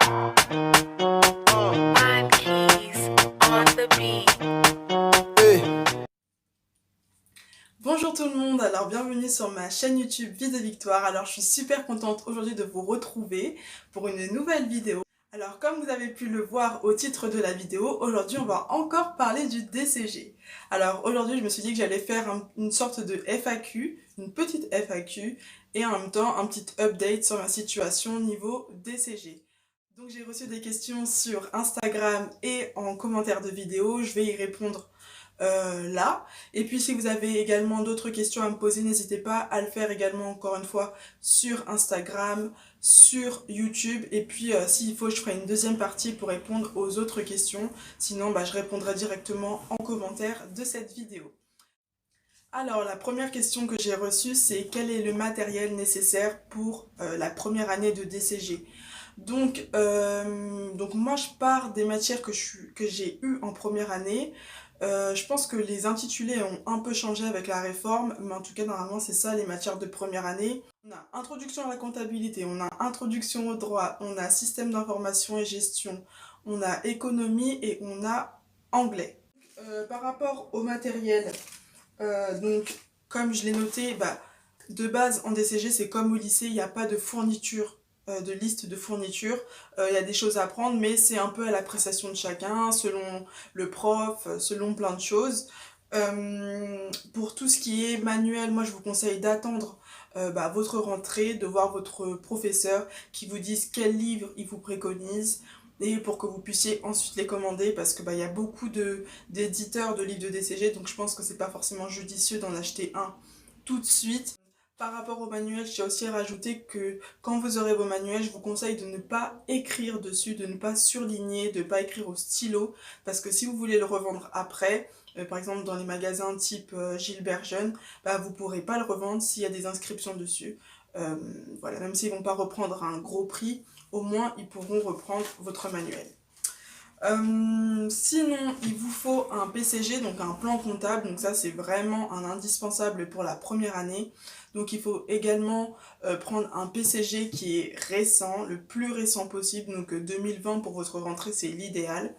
Five keys on the beat. Bonjour tout le monde, alors bienvenue sur ma chaîne YouTube Vie de Victoire. Alors je suis super contente aujourd'hui de vous retrouver pour une nouvelle vidéo. Alors comme vous avez pu le voir au titre de la vidéo, aujourd'hui on va encore parler du DCG. Alors aujourd'hui je me suis dit que j'allais faire une sorte de FAQ, une petite FAQ et en même temps un petit update sur ma situation niveau DCG. Donc j'ai reçu des questions sur Instagram et en commentaire de vidéo, je vais y répondre là. Et puis si vous avez également d'autres questions à me poser, n'hésitez pas à le faire également encore une fois sur Instagram, sur YouTube. Et puis s'il faut, je ferai une deuxième partie pour répondre aux autres questions. Sinon, je répondrai directement en commentaire de cette vidéo. Alors la première question que j'ai reçue, c'est quel est le matériel nécessaire pour la première année de DCG. Donc moi je pars des matières que j'ai eues en première année. Je pense que les intitulés ont un peu changé avec la réforme, mais en tout cas normalement c'est ça les matières de première année. On a introduction à la comptabilité, on a introduction au droit, on a système d'information et gestion, on a économie et on a anglais. Par rapport au matériel, donc comme je l'ai noté, de base en DCG c'est comme au lycée, il n'y a pas de fourniture, de liste de fournitures. Il y a des choses à prendre mais c'est un peu à l'appréciation de chacun, selon le prof, selon plein de choses. Pour tout ce qui est manuel, moi je vous conseille d'attendre votre rentrée, de voir votre professeur qui vous dise quel livre il vous préconise et pour que vous puissiez ensuite les commander parce que il y a beaucoup d'éditeurs de livres de DCG, donc je pense que c'est pas forcément judicieux d'en acheter un tout de suite. Par rapport au manuel, j'ai aussi rajouté que quand vous aurez vos manuels, je vous conseille de ne pas écrire dessus, de ne pas surligner, de ne pas écrire au stylo, parce que si vous voulez le revendre après, par exemple dans les magasins type Gilbert Jeune, vous ne pourrez pas le revendre s'il y a des inscriptions dessus. Voilà, même s'ils ne vont pas reprendre un gros prix, au moins ils pourront reprendre votre manuel. Sinon, il vous faut un PCG, donc un plan comptable, donc ça c'est vraiment un indispensable pour la première année. Donc il faut également prendre un PCG qui est récent, le plus récent possible, donc 2020 pour votre rentrée c'est l'idéal.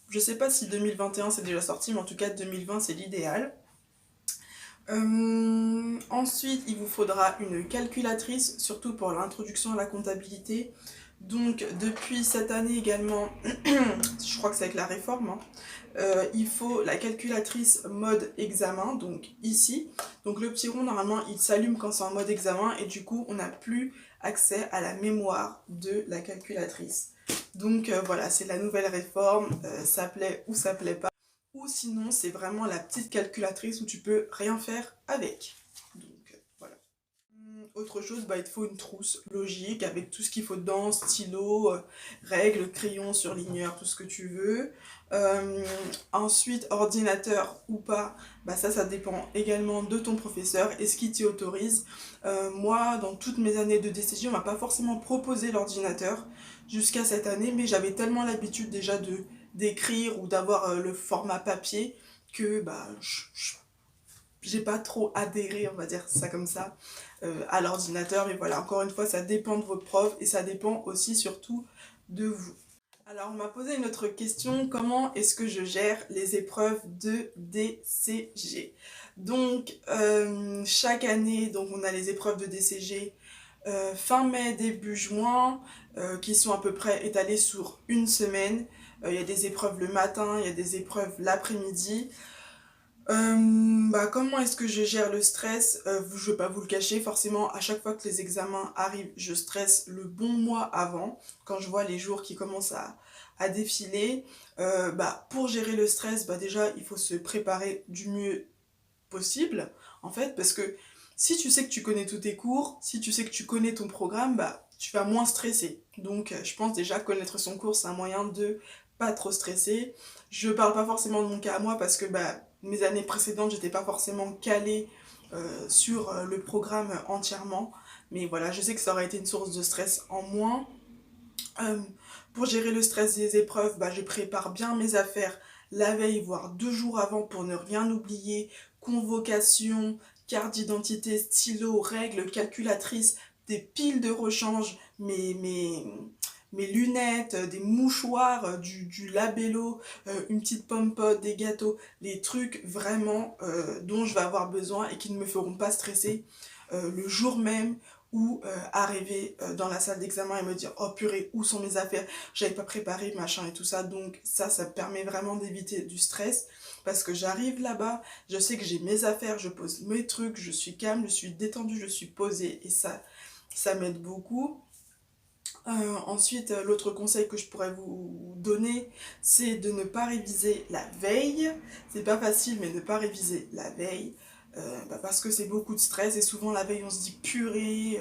Je sais pas si 2021 c'est déjà sorti, mais en tout cas 2020 c'est l'idéal. Ensuite, il vous faudra une calculatrice, surtout pour l'introduction à la comptabilité. Donc, depuis cette année également, je crois que c'est avec la réforme, il faut la calculatrice mode examen, donc ici. Donc, le petit rond, normalement, il s'allume quand c'est en mode examen et du coup, on n'a plus accès à la mémoire de la calculatrice. Donc, voilà, c'est la nouvelle réforme, ça plaît ou ça plaît pas. Ou sinon, c'est vraiment la petite calculatrice où tu peux rien faire avec. Donc, voilà. Autre chose, il te faut une trousse logique avec tout ce qu'il faut dedans, stylo, règles, crayon, surligneur, tout ce que tu veux. Ensuite, ordinateur ou pas, ça dépend également de ton professeur et ce qui t'y autorise. Moi, dans toutes mes années de DCG, on m'a pas forcément proposé l'ordinateur jusqu'à cette année, mais j'avais tellement l'habitude déjà d'écrire ou d'avoir le format papier que j'ai pas trop adhéré, on va dire ça comme ça, à l'ordinateur. Mais voilà, encore une fois, ça dépend de votre prof et ça dépend aussi surtout de vous. Alors, on m'a posé une autre question, comment est-ce que je gère les épreuves de DCG? Donc, chaque année, donc on a les épreuves de DCG fin mai, début juin, qui sont à peu près étalées sur une semaine. Il y a des épreuves le matin, il y a des épreuves l'après-midi. Comment est-ce que je gère le stress? Je vais pas vous le cacher, forcément à chaque fois que les examens arrivent, je stresse le bon mois avant, quand je vois les jours qui commencent à défiler. Pour gérer le stress, déjà il faut se préparer du mieux possible, en fait, parce que si tu sais que tu connais tous tes cours, si tu sais que tu connais ton programme, tu vas moins stresser. Donc je pense déjà connaître son cours, c'est un moyen de pas trop stresser. Je parle pas forcément de mon cas à moi parce que mes années précédentes, j'étais pas forcément calée sur le programme entièrement. Mais voilà, je sais que ça aurait été une source de stress en moins. Euh, pour gérer le stress des épreuves, je prépare bien mes affaires la veille, voire 2 jours avant pour ne rien oublier. Convocation, carte d'identité, stylo, règles, calculatrice, des piles de rechange, mes lunettes, des mouchoirs, du labello, une petite pomme-pote, des gâteaux, les trucs vraiment dont je vais avoir besoin et qui ne me feront pas stresser le jour même ou arriver dans la salle d'examen et me dire oh purée, où sont mes affaires, j'avais pas préparé machin et tout ça. Donc ça permet vraiment d'éviter du stress parce que j'arrive là-bas, je sais que j'ai mes affaires, je pose mes trucs, je suis calme, je suis détendue, je suis posée et ça m'aide beaucoup. Ensuite, l'autre conseil que je pourrais vous donner, c'est de ne pas réviser la veille. C'est pas facile, mais ne pas réviser la veille. Parce que c'est beaucoup de stress et souvent la veille on se dit purée,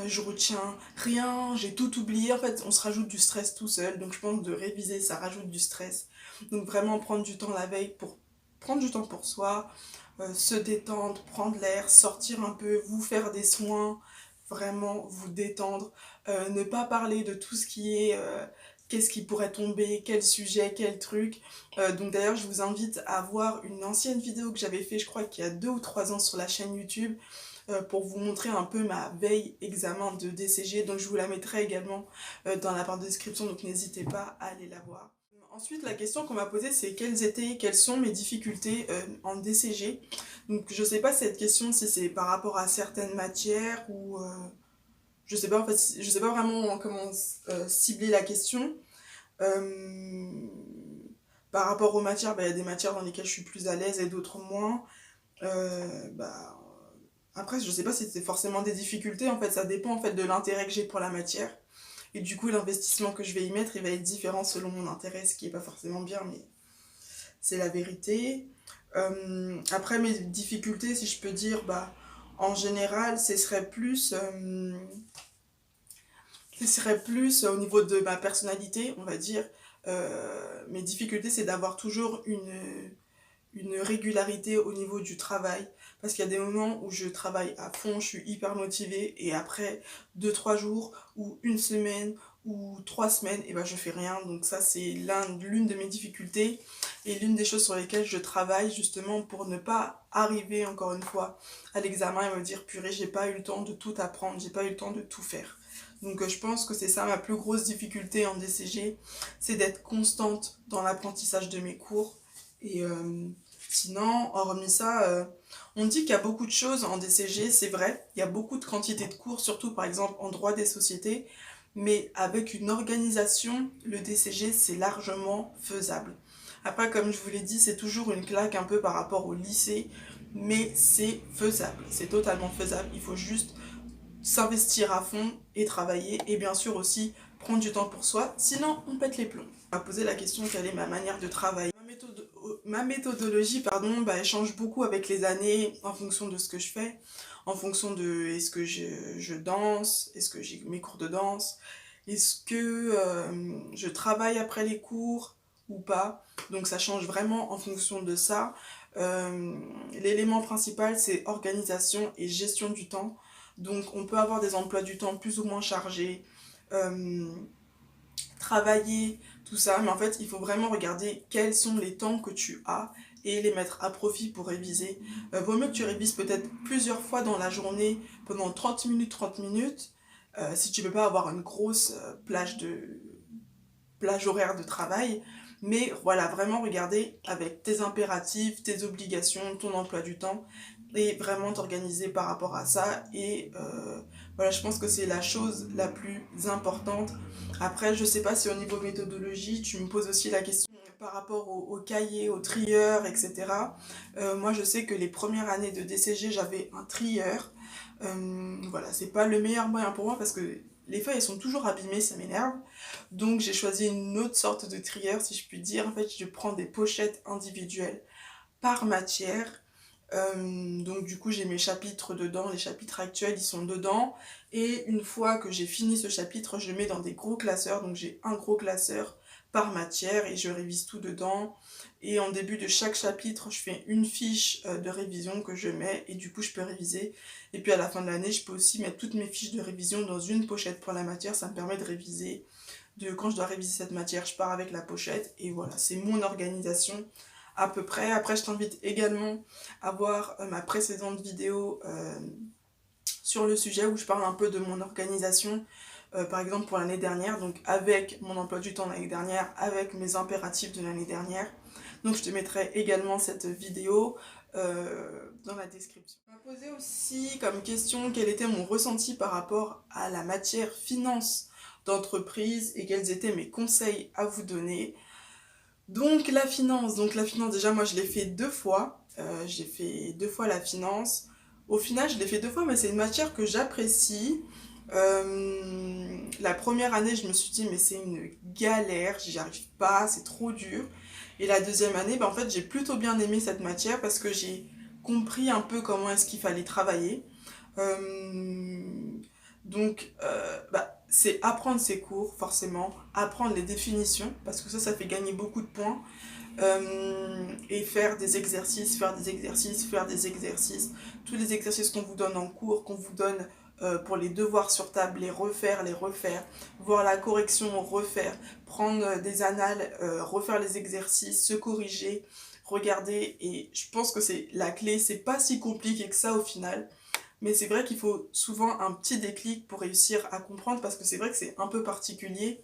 je retiens rien, j'ai tout oublié. En fait, on se rajoute du stress tout seul. Donc je pense de réviser, ça rajoute du stress. Donc vraiment prendre du temps la veille pour prendre du temps pour soi, se détendre, prendre l'air, sortir un peu, vous faire des soins, vraiment vous détendre, ne pas parler de tout ce qui est qu'est-ce qui pourrait tomber, quel sujet, quel truc. Donc d'ailleurs je vous invite à voir une ancienne vidéo que j'avais fait, je crois qu'il y a 2 ou 3 ans sur la chaîne YouTube, pour vous montrer un peu ma veille examen de DCG. Donc je vous la mettrai également dans la barre de description, donc n'hésitez pas à aller la voir. Ensuite, la question qu'on m'a posée, c'est quelles sont mes difficultés en DCG. Donc, je sais pas cette question si c'est par rapport à certaines matières ou je sais pas en fait, je sais pas vraiment comment cibler la question. Euh, Par rapport aux matières, il y a des matières dans lesquelles je suis plus à l'aise et d'autres moins. Euh, bah, Après, je sais pas si c'est forcément des difficultés. En fait, ça dépend en fait de l'intérêt que j'ai pour la matière. Et du coup, l'investissement que je vais y mettre, il va être différent selon mon intérêt, ce qui est pas forcément bien, mais c'est la vérité. Après, mes difficultés, si je peux dire, en général, ce serait plus au niveau de ma personnalité, on va dire. Mes difficultés, c'est d'avoir toujours une régularité au niveau du travail. Parce qu'il y a des moments où je travaille à fond, je suis hyper motivée, et après 2 3 jours, ou une semaine, ou 3 semaines, et je fais rien. Donc ça, c'est l'une de mes difficultés, et l'une des choses sur lesquelles je travaille justement pour ne pas arriver encore une fois à l'examen et me dire purée, j'ai pas eu le temps de tout apprendre, j'ai pas eu le temps de tout faire. Donc je pense que c'est ça ma plus grosse difficulté en DCG, c'est d'être constante dans l'apprentissage de mes cours. Et sinon, hormis ça, on dit qu'il y a beaucoup de choses en DCG, c'est vrai, il y a beaucoup de quantité de cours, surtout par exemple en droit des sociétés, mais avec une organisation, le DCG c'est largement faisable. Après, comme je vous l'ai dit, c'est toujours une claque un peu par rapport au lycée, mais c'est faisable, c'est totalement faisable, il faut juste s'investir à fond et travailler, et bien sûr aussi prendre du temps pour soi, sinon on pète les plombs. On m'a posé la question quelle est ma manière de travailler. Ma méthodologie, pardon, elle change beaucoup avec les années en fonction de ce que je fais, en fonction de est-ce que je danse, est-ce que j'ai mes cours de danse, est-ce que je travaille après les cours ou pas. Donc ça change vraiment en fonction de ça. L'élément principal, c'est organisation et gestion du temps. Donc on peut avoir des emplois du temps plus ou moins chargés, euh, travailler, tout ça, mais en fait il faut vraiment regarder quels sont les temps que tu as et les mettre à profit pour réviser. Vaut mieux que tu révises peut-être plusieurs fois dans la journée pendant 30 minutes, 30 minutes, si tu veux pas avoir une grosse plage horaire de travail. Mais voilà, vraiment regarder avec tes impératifs, tes obligations, ton emploi du temps, et vraiment t'organiser par rapport à ça. Et voilà, je pense que c'est la chose la plus importante. Après, je sais pas si au niveau méthodologie, tu me poses aussi la question par rapport au cahier, au trieur, etc. Moi, je sais que les premières années de DCG, j'avais un trieur. Voilà, c'est pas le meilleur moyen pour moi parce que les feuilles elles sont toujours abîmées, ça m'énerve. Donc j'ai choisi une autre sorte de trieur, si je puis dire. En fait, je prends des pochettes individuelles par matière. Donc du coup, j'ai mes chapitres dedans, les chapitres actuels, ils sont dedans. Et une fois que j'ai fini ce chapitre, je le mets dans des gros classeurs. Donc j'ai un gros classeur par matière et je révise tout dedans. Et en début de chaque chapitre, je fais une fiche de révision que je mets et du coup, je peux réviser. Et puis à la fin de l'année, je peux aussi mettre toutes mes fiches de révision dans une pochette pour la matière. Ça me permet de réviser. Quand je dois réviser cette matière, je pars avec la pochette. Et voilà, c'est mon organisation à peu près. Après, je t'invite également à voir ma précédente vidéo sur le sujet où je parle un peu de mon organisation par exemple pour l'année dernière, donc avec mon emploi du temps de l'année dernière, avec mes impératifs de l'année dernière. Donc je te mettrai également cette vidéo dans la description. On m'a posé aussi comme question quel était mon ressenti par rapport à la matière finance d'entreprise et quels étaient mes conseils à vous donner. Donc la finance, déjà moi je l'ai fait 2 fois. J'ai fait 2 fois la finance. Au final je l'ai fait 2 fois mais c'est une matière que j'apprécie. La première année je me suis dit mais c'est une galère, j'y arrive pas, c'est trop dur. Et la deuxième année, en fait j'ai plutôt bien aimé cette matière parce que j'ai compris un peu comment est-ce qu'il fallait travailler. C'est apprendre ses cours, forcément, apprendre les définitions, parce que ça fait gagner beaucoup de points, et faire des exercices, faire des exercices, faire des exercices. Tous les exercices qu'on vous donne en cours, qu'on vous donne pour les devoirs sur table, les refaire, voir la correction, refaire, prendre des annales, refaire les exercices, se corriger, regarder, et je pense que c'est la clé, c'est pas si compliqué que ça au final. Mais c'est vrai qu'il faut souvent un petit déclic pour réussir à comprendre parce que c'est vrai que c'est un peu particulier.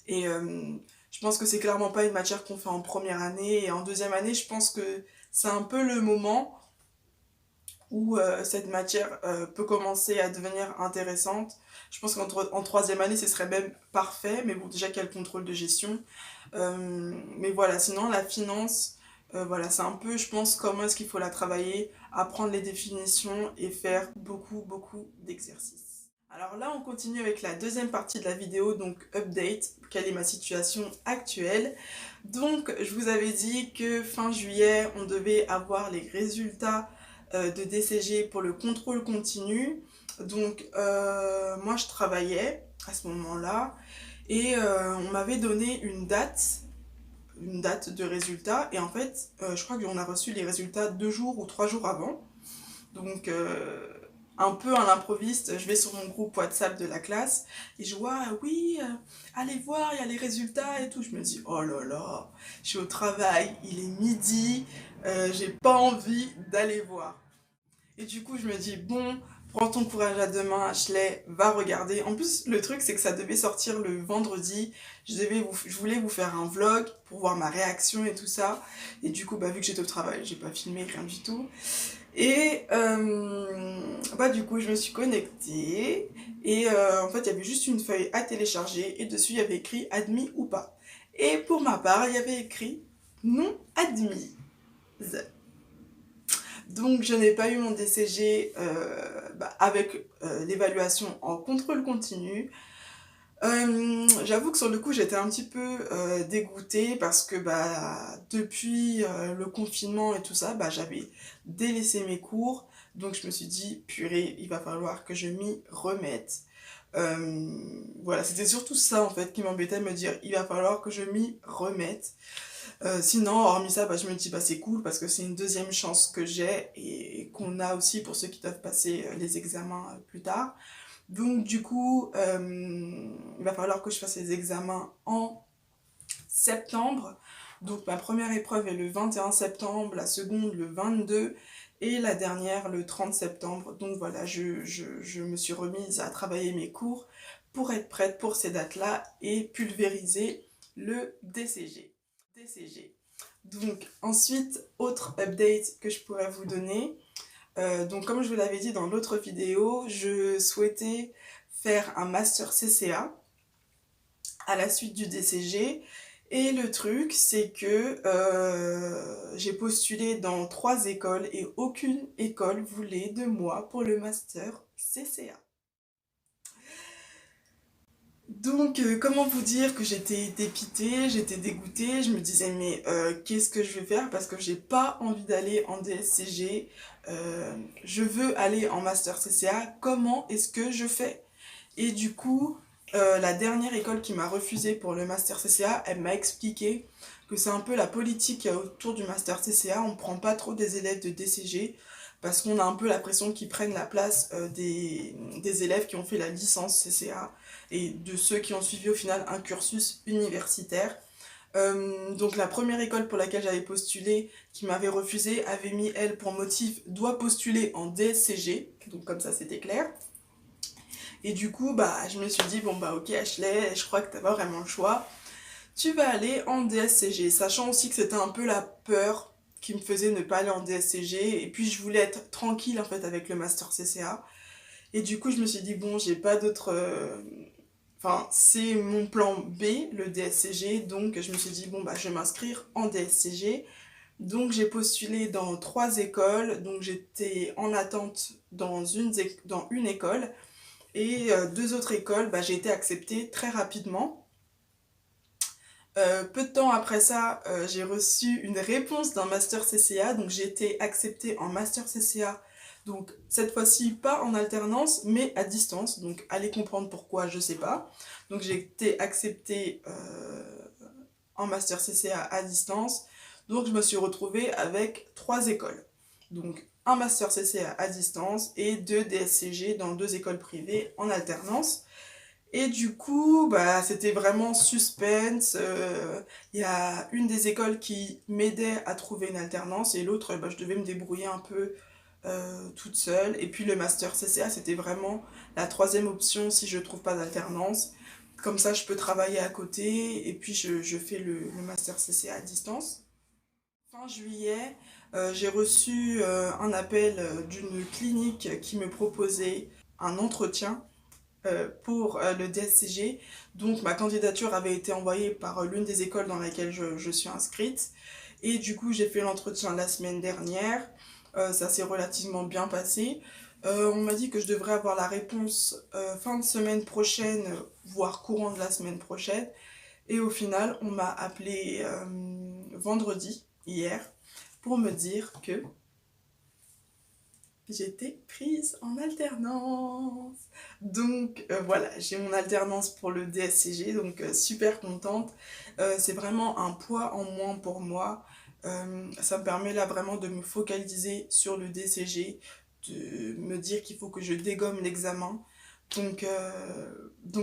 Et je pense que c'est clairement pas une matière qu'on fait en première année. Et en deuxième année, je pense que c'est un peu le moment où cette matière peut commencer à devenir intéressante. Je pense qu'en troisième année, ce serait même parfait. Mais bon, déjà qu'il y a le contrôle de gestion. Mais voilà, sinon la finance, voilà, c'est un peu, je pense, comment est-ce qu'il faut la travailler, apprendre les définitions et faire beaucoup d'exercices. Alors là, on continue avec la deuxième partie de la vidéo, donc update, quelle est ma situation actuelle. Donc, je vous avais dit que fin juillet, on devait avoir les résultats de DCG pour le contrôle continu. Donc, moi, je travaillais à ce moment-là. Et on m'avait donné une date de résultat. Et en fait, je crois qu'on a reçu les résultats 2 jours ou 3 jours avant. Donc, un peu à l'improviste, je vais sur mon groupe WhatsApp de la classe et je vois, oui, allez voir, il y a les résultats et tout. Je me dis, oh là là, je suis au travail, il est midi, j'ai pas envie d'aller voir. Et du coup, je me dis, bon, prends ton courage à deux mains, Ashley, va regarder. En plus, le truc, c'est que ça devait sortir le vendredi. Je voulais vous faire un vlog pour voir ma réaction et tout ça. Et du coup, vu que j'étais au travail, j'ai pas filmé, rien du tout. Et du coup, je me suis connectée. Et en fait, il y avait juste une feuille à télécharger. Et dessus, il y avait écrit admis ou pas. Et pour ma part, il y avait écrit non admis. Donc je n'ai pas eu mon DCG avec l'évaluation en contrôle continu. J'avoue que sur le coup j'étais un petit peu dégoûtée parce que depuis le confinement et tout ça, j'avais délaissé mes cours. Donc je me suis dit, purée, il va falloir que je m'y remette. Voilà, c'était surtout ça en fait qui m'embêtait, de me dire, il va falloir que je m'y remette. Sinon, hormis ça, je me dis c'est cool parce que c'est une deuxième chance que j'ai et qu'on a aussi pour ceux qui doivent passer les examens plus tard. Donc du coup, il va falloir que je fasse les examens en septembre. Donc ma première épreuve est le 21 septembre, la seconde le 22 et la dernière le 30 septembre. Donc voilà, je me suis remise à travailler mes cours pour être prête pour ces dates-là et pulvériser le DCG. Donc ensuite, autre update que je pourrais vous donner. Donc comme je vous l'avais dit dans l'autre vidéo, je souhaitais faire un master CCA à la suite du DCG. Et le truc, c'est que j'ai postulé dans 3 écoles et aucune école voulait de moi pour le master CCA. Donc, comment vous dire que j'étais dépitée, j'étais dégoûtée, je me disais mais qu'est-ce que je vais faire parce que j'ai pas envie d'aller en DSCG, je veux aller en Master CCA, comment est-ce que je fais? Et du coup, la dernière école qui m'a refusé pour le Master CCA, elle m'a expliqué que c'est un peu la politique qu'il y a autour du Master CCA, on prend pas trop des élèves de DCG, parce qu'on a un peu l'impression qu'ils prennent la place des élèves qui ont fait la licence CCA et de ceux qui ont suivi au final un cursus universitaire. Donc la première école pour laquelle j'avais postulé, qui m'avait refusé, avait mis elle pour motif doit postuler en DSCG, donc comme ça c'était clair. Et du coup, bah, je me suis dit, bon bah ok Ashley, je crois que t'as pas vraiment le choix. Tu vas aller en DSCG, sachant aussi que c'était un peu la peur qui me faisait ne pas aller en DSCG. Et puis je voulais être tranquille en fait avec le master CCA. Et du coup, je me suis dit, bon, j'ai pas d'autre. Enfin, c'est mon plan B, le DSCG. Donc, je me suis dit, bon, bah, je vais m'inscrire en DSCG. Donc, j'ai postulé dans 3 écoles. Donc, j'étais en attente dans une école. Et 2 autres écoles, bah, j'ai été acceptée très rapidement. Peu de temps après ça, j'ai reçu une réponse d'un master CCA, donc j'ai été acceptée en master CCA, donc cette fois-ci pas en alternance, mais à distance, donc allez comprendre pourquoi, je sais pas. Donc j'ai été acceptée en master CCA à distance, donc je me suis retrouvée avec 3 écoles. Donc un master CCA à distance et 2 DSCG dans 2 écoles privées en alternance. Et du coup, bah, c'était vraiment suspense. Il y a une des écoles qui m'aidait à trouver une alternance et l'autre, bah, je devais me débrouiller un peu toute seule. Et puis le master CCA, c'était vraiment la troisième option si je trouve pas d'alternance. Comme ça, je peux travailler à côté et puis je fais le master CCA à distance. Fin juillet, j'ai reçu un appel d'une clinique qui me proposait un entretien pour le DSCG. Donc ma candidature avait été envoyée par l'une des écoles dans laquelle je suis inscrite. Et du coup j'ai fait l'entretien la semaine dernière. Ça s'est relativement bien passé. On m'a dit que je devrais avoir la réponse fin de semaine prochaine, voire courant de la semaine prochaine. Et au final, on m'a appelé vendredi, hier, pour me dire que j'étais prise en alternance. Donc voilà, j'ai mon alternance pour le DSCG, donc super contente. C'est vraiment un poids en moins pour moi. Ça me permet là vraiment de me focaliser sur le DCG, de me dire qu'il faut que je dégomme l'examen. Donc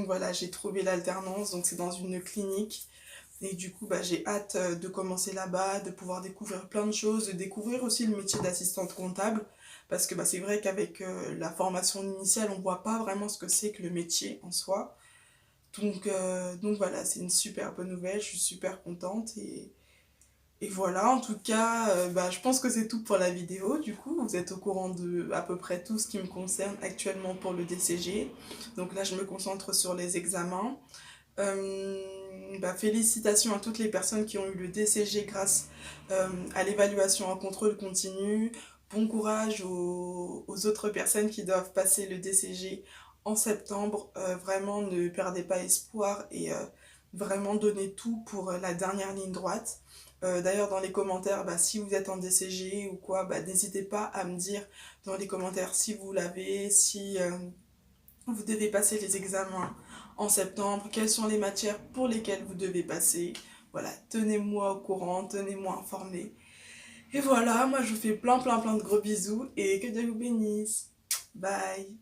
voilà, j'ai trouvé l'alternance, donc c'est dans une clinique. Et du coup, bah, j'ai hâte de commencer là-bas, de pouvoir découvrir plein de choses, de découvrir aussi le métier d'assistante comptable. Parce que bah, c'est vrai qu'avec la formation initiale, on voit pas vraiment ce que c'est que le métier en soi. Donc voilà, c'est une super bonne nouvelle, je suis super contente. Et voilà, en tout cas, bah, je pense que c'est tout pour la vidéo. Du coup, vous êtes au courant de à peu près tout ce qui me concerne actuellement pour le DCG. Donc là, je me concentre sur les examens. Bah, félicitations à toutes les personnes qui ont eu le DCG grâce à l'évaluation en contrôle continu. Bon courage aux autres personnes qui doivent passer le DCG en septembre. Vraiment, ne perdez pas espoir et vraiment donnez tout pour la dernière ligne droite. D'ailleurs, dans les commentaires, bah, si vous êtes en DCG ou quoi, bah, n'hésitez pas à me dire dans les commentaires si vous l'avez, si vous devez passer les examens en septembre, quelles sont les matières pour lesquelles vous devez passer. Voilà, tenez-moi au courant, tenez-moi informé. Et voilà, moi je vous fais plein de gros bisous et que Dieu vous bénisse. Bye.